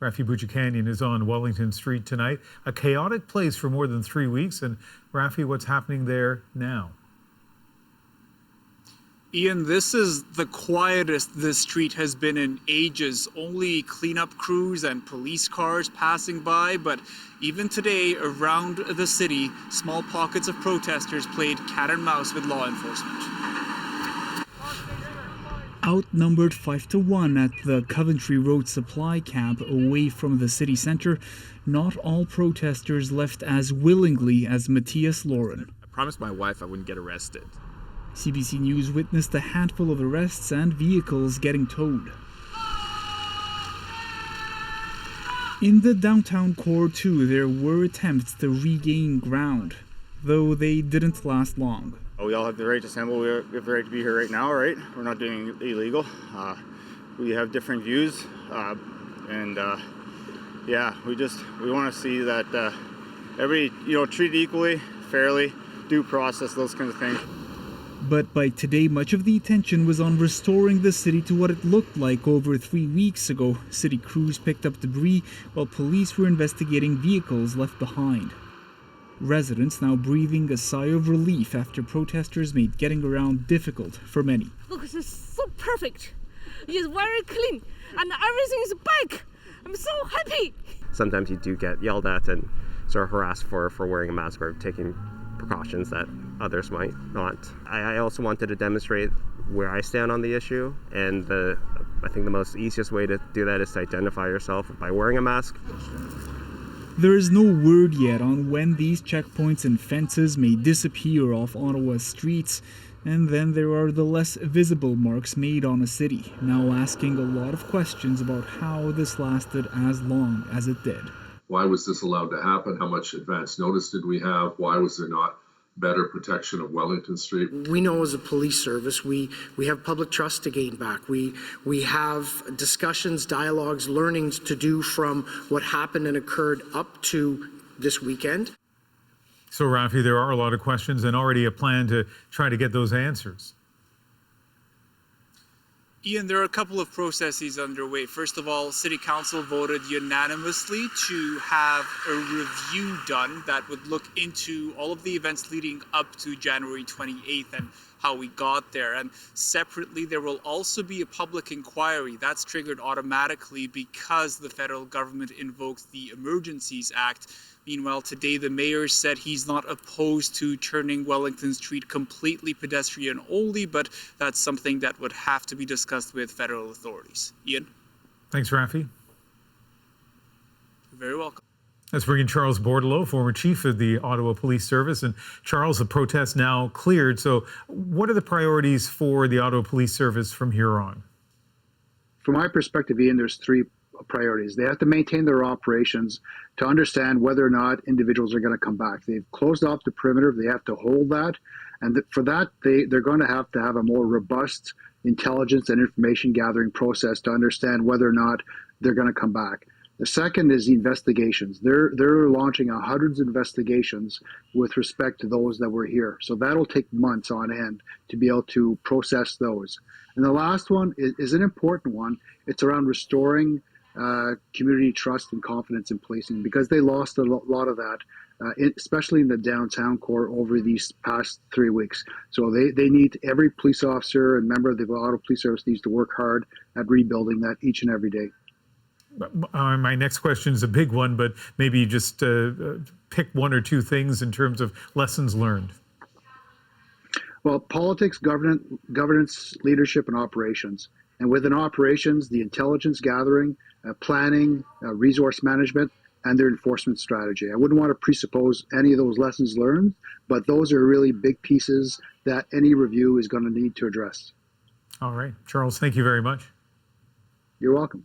Rafi Bouchikanian is on Wellington Street tonight. A chaotic place for more than 3 weeks. And Rafi, what's happening there now? Ian, this is the quietest this street has been in ages. Only cleanup crews and police cars passing by. But even today, around the city, small pockets of protesters played cat and mouse with law enforcement. Outnumbered 5-1 at the Coventry Road supply camp away from the city centre, not all protesters left as willingly as Matthias Lauren. I promised my wife I wouldn't get arrested. CBC News witnessed a handful of arrests and vehicles getting towed. In the downtown core too, there were attempts to regain ground, though they didn't last long. We all have the right to assemble. We have the right to be here right now, right? We're not doing anything illegal. We have different views, yeah, we want to see that everybody, treated equally, fairly, due process, those kinds of things. But by today, much of the attention was on restoring the city to what it looked like over 3 weeks ago. City crews picked up debris while police were investigating vehicles left behind. Residents now breathing a sigh of relief after protesters made getting around difficult for many. Look, this is so perfect. It's very clean and everything is back. I'm so happy. Sometimes you do get yelled at and sort of harassed for wearing a mask or taking precautions that others might not. I also wanted to demonstrate where I stand on the issue, and I think the most easiest way to do that is to identify yourself by wearing a mask. There is no word yet on when these checkpoints and fences may disappear off Ottawa's streets, and then there are the less visible marks made on a city, now asking a lot of questions about how this lasted as long as it did. Why was this allowed to happen? How much advance notice did we have? Why was there not better protection of Wellington Street? We know as a police service, we have public trust to gain back. We have discussions, dialogues, learnings to do from what happened and occurred up to this weekend. So, Rafi, there are a lot of questions and already a plan to try to get those answers. Ian, there are a couple of processes underway. First of all, City Council voted unanimously to have a review done that would look into all of the events leading up to January 28th and how we got there. And separately, there will also be a public inquiry. That's triggered automatically because the federal government invoked the Emergencies Act. Meanwhile, today the mayor said he's not opposed to turning Wellington Street completely pedestrian only, but that's something that would have to be discussed with federal authorities. Ian? Thanks, Rafi. You're very welcome. Let's bring in Charles Bordelot, former chief of the Ottawa Police Service. And Charles, the protest now cleared. So what are the priorities for the Ottawa Police Service from here on? From my perspective, Ian, there's three priorities. They have to maintain their operations to understand whether or not individuals are going to come back. They've closed off the perimeter. They have to hold that. And for that, they're going to have a more robust intelligence and information gathering process to understand whether or not they're going to come back. The second is the investigations. They're launching hundreds of investigations with respect to those that were here. So that'll take months on end to be able to process those. And the last one is an important one. It's around restoring community trust and confidence in policing, because they lost a lot of that, especially in the downtown core over these past 3 weeks. So they need, every police officer and member of the Ottawa Police Service needs to work hard at rebuilding that each and every day. My next question is a big one, but maybe just pick one or two things in terms of lessons learned. Well, politics, governance, leadership, and operations. And within operations, the intelligence gathering, planning, resource management, and their enforcement strategy. I wouldn't want to presuppose any of those lessons learned, but those are really big pieces that any review is going to need to address. All right. Charles, thank you very much. You're welcome.